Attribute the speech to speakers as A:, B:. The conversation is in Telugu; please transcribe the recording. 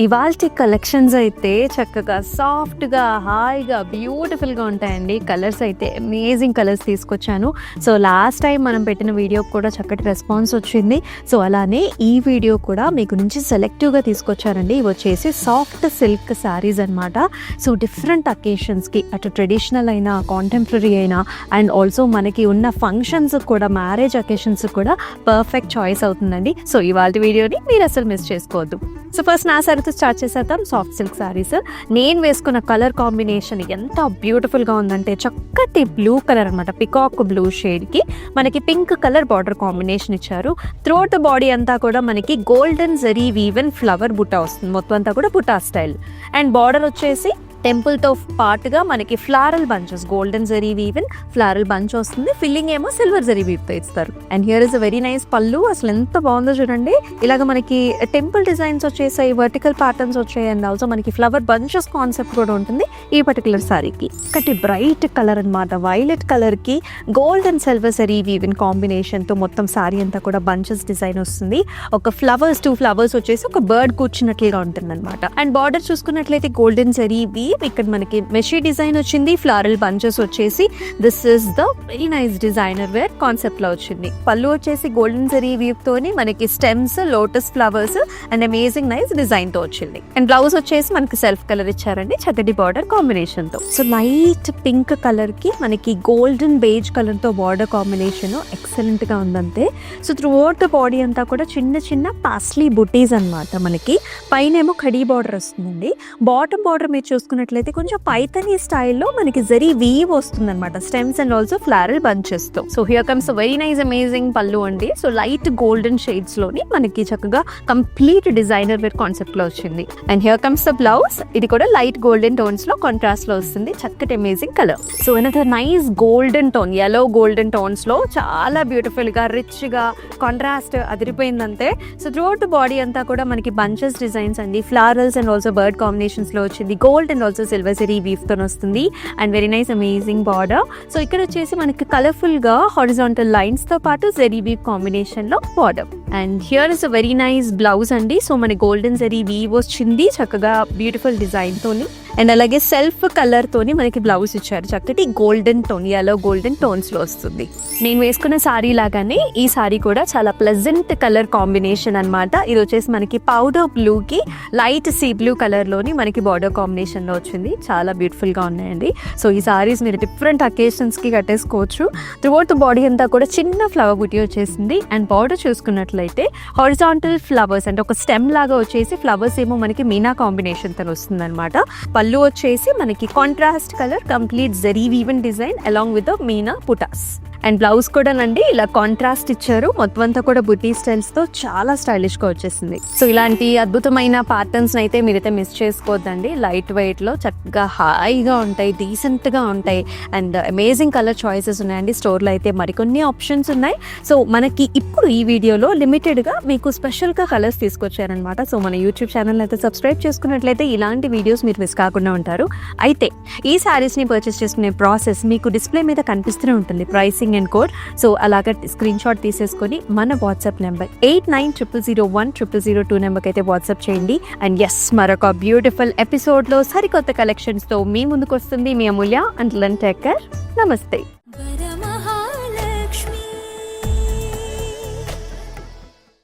A: ఇవాల్టి కలెక్షన్స్ అయితే చక్కగా సాఫ్ట్గా హాయిగా బ్యూటిఫుల్గా ఉంటాయండి. కలర్స్ అయితే అమేజింగ్ కలర్స్ తీసుకొచ్చాను. సో లాస్ట్ టైం మనం పెట్టిన వీడియోకి కూడా చక్కటి రెస్పాన్స్ వచ్చింది. సో అలానే ఈ వీడియో కూడా మీ గురించి సెలెక్టివ్గా తీసుకొచ్చారండి. ఇవి వచ్చేసి సాఫ్ట్ సిల్క్ శారీస్ అనమాట. సో డిఫరెంట్ అకేషన్స్కి అటు ట్రెడిషనల్ అయినా కాంటెంపరీ అయినా అండ్ ఆల్సో మనకి ఉన్న ఫంక్షన్స్ కూడా మ్యారేజ్ అకేషన్స్ కూడా పర్ఫెక్ట్ చాయిస్ అవుతుందండి. సో ఇవాళ వీడియోని మీరు అసలు మిస్ చేసుకోవద్దు. సో ఫస్ట్ నా శారీతో స్టార్ట్ చేసేద్దాం. Soft silk saris. నేను వేసుకున్న కలర్ కాంబినేషన్ ఎంత బ్యూటిఫుల్గా ఉందంటే చక్కటి బ్లూ కలర్ అనమాట. పికాక్ బ్లూ షేడ్కి మనకి పింక్ కలర్ బార్డర్ కాంబినేషన్ ఇచ్చారు. త్రోట్ బాడీ అంతా కూడా మనకి గోల్డెన్ జరీ వీవెన్ ఫ్లవర్ బుట్ట వస్తుంది. మొత్తం అంతా కూడా బుట్టా స్టైల్. అండ్ బార్డర్ వచ్చేసి టెంపుల్తో పాటుగా మనకి floral bunches, golden zari woven floral bunch వస్తుంది. ఫిల్లింగ్ ఏమో సిల్వర్ జరీ వీవ్తో ఇస్తారు. And here is a very nice పళ్ళు. అసలు ఎంత బాగుందో చూడండి. ఇలాగ మనకి టెంపుల్ డిజైన్స్ వచ్చేసాయి, వర్టికల్ ప్యాటర్న్స్ వచ్చాయి. అండ్ ఆల్సో మనకి ఫ్లవర్ బంచెస్ కాన్సెప్ట్ కూడా ఉంటుంది ఈ పర్టికులర్ సారీకి. ఒకటి బ్రైట్ కలర్ అనమాట. వైలెట్ కలర్కి gold and silver zari woven కాంబినేషన్తో మొత్తం సారీ అంతా కూడా బంచెస్ డిజైన్ వస్తుంది. ఒక ఫ్లవర్స్, 2 ఫ్లవర్స్ వచ్చేసి ఒక బర్డ్ కూర్చున్నట్లుగా ఉంటుంది అనమాట. అండ్ బార్డర్ చూసుకున్నట్లయితే గోల్డెన్ జరీ వీవ్. ఇక్కడ మనకి మెషీ డిజైన్ వచ్చింది. ఫ్లారల్ బంచెస్ వచ్చేసి this is the very nice designer wear concept లో వచ్చింది. పళ్ళు వచ్చేసి గోల్డెన్ జరీ వీవ్ తోని మనకి stems, lotus flowers and amazing nice design తో వచ్చింది. అండ్ బ్లౌజ్ వచ్చేసి మనకి సెల్ఫ్ కలర్ ఇచ్చారండి చక్కటి బార్డర్ కాంబినేషన్ తో. సో లైట్ పింక్ కలర్ కి మనకి గోల్డెన్ బేజ్ కలర్ తో బార్డర్ కాంబినేషన్ ఎక్సలెంట్ గా ఉందంతే. సో త్రూ అవుట్ బాడీ అంతా కూడా చిన్న చిన్న పాస్లీ బుటీస్ అనమాట. మనకి పైన ఏమో కడీ బార్డర్ వస్తుందండి. బాటమ్ బార్డర్ మీరు చూసుకున్నట్లయితే కొంచెం పైథనీ స్టైల్లో మనకి జరీ వీవ్ వస్తుంది అనమాట. Stems and also floral bunches తో. So here comes very nice amazing పళ్ళు అండి. సో లైట్ గోల్డెన్ షేడ్స్ లోని మనకి చక్కగా కంప్లీట్ డిజైనర్ వేర్ కాన్సెప్ట్ లో వచ్చింది. And here comes the blouse. ఇది కూడా లైట్ గోల్డెన్ టోన్స్ లో కాంట్రాస్ట్ లో వస్తుంది. చక్కటి amazing colour. So another nice golden tone, yellow golden tones లో చాలా బ్యూటిఫుల్ గా రిచ్ గా కాంట్రాస్ట్ అదిరిపోయిందంతే. సో త్రూఅవుట్ బాడీ అంతా కూడా మనకి బంచెస్ డిజైన్స్ అండి. Florals and also bird combinations లో వచ్చింది. Gold and also silver zari weave తో వస్తుంది. And very nice amazing border. So ఇక్కడ వచ్చేసి మనకి కలర్ఫుల్ గా హారిజాంటల్ లైన్స్ తో పాటు జరీ వీవ్ కాంబినేషన్ లో border. And here is a very nice blouse అండి. సో మన గోల్డెన్ జరీ వీవ్ వచ్చింది చక్కగా బ్యూటిఫుల్ డిజైన్ తోని. అండ్ అలాగే సెల్ఫ్ కలర్ తోని మనకి బ్లౌజ్ ఇచ్చారు. చక్కటి golden tone, yellow golden tones లో వస్తుంది. నేను వేసుకున్న సారీ లాగానే ఈ సారీ కూడా చాలా ప్లెజెంట్ కలర్ కాంబినేషన్ అనమాట. ఇది వచ్చేసి మనకి పౌడర్ బ్లూ కి లైట్ సీ బ్లూ కలర్ లోని మనకి బార్డర్ కాంబినేషన్ లో వచ్చింది. చాలా బ్యూటిఫుల్ గా ఉన్నాయండి. సో ఈ సారీస్ మీరు డిఫరెంట్ అకేషన్స్ కి కట్టేసుకోవచ్చు. త్రూఅవుట్ బాడీ అంతా కూడా చిన్న ఫ్లవర్ బుటీ వచ్చేసింది. అండ్ బార్డర్ చూసుకున్నట్లయితే హారిజాంటల్ ఫ్లవర్స్ అంటే ఒక స్టెమ్ లాగా వచ్చేసి ఫ్లవర్స్ ఏమో మనకి మీనా కాంబినేషన్ తో వస్తుంది అనమాట. పళ్ళు వచ్చేసి మనకి contrast colour complete zari woven design along with meena buttas. And blouse కూడా నండి ఇలా కాంట్రాస్ట్ ఇచ్చారు. మొత్తం అంతా కూడా బుటీ స్టైల్స్ తో చాలా స్టైలిష్ గా వచ్చేసింది. సో ఇలాంటి అద్భుతమైన ప్యాటర్న్స్ అయితే మీరైతే మిస్ చేసుకోవద్దండి. లైట్ వెయిట్ లో చక్కగా హాయిగా ఉంటాయి, డీసెంట్ గా ఉంటాయి. అండ్ అమేజింగ్ కలర్ చాయిసెస్ ఉన్నాయండి. స్టోర్ లో అయితే మరికొన్ని ఆప్షన్స్ ఉన్నాయి. సో మనకి ఇప్పుడు ఈ వీడియోలో లిమిటెడ్ గా మీకు స్పెషల్ గా కలర్స్ తీసుకొచ్చారనమాట. సో మన యూట్యూబ్ ఛానల్ అయితే సబ్స్క్రైబ్ చేసుకున్నట్లయితే ఇలాంటి వీడియోస్ మీరు మిస్ కాకుండా ఉంటారు. అయితే ఈ శారీస్ ని పర్చేస్ చేసుకునే ప్రాసెస్ మీకు డిస్ప్లే మీద కనిపిస్తూనే ఉంటుంది, ప్రైసింగ్ అండ్ కోడ్. సో అలాగే స్క్రీన్ షాట్ తీసేసుకొని మన వాట్సాప్ నెంబర్ 8900010002 నెంబర్కి అయితే వాట్సాప్ చేయండి. అండ్ ఎస్, మరొక బ్యూటిఫుల్ ఎపిసోడ్లో సరికొత్త కలెక్షన్స్తో మీ ముందుకు వస్తుంది మీ అమూల్య. And take care. నమస్తే.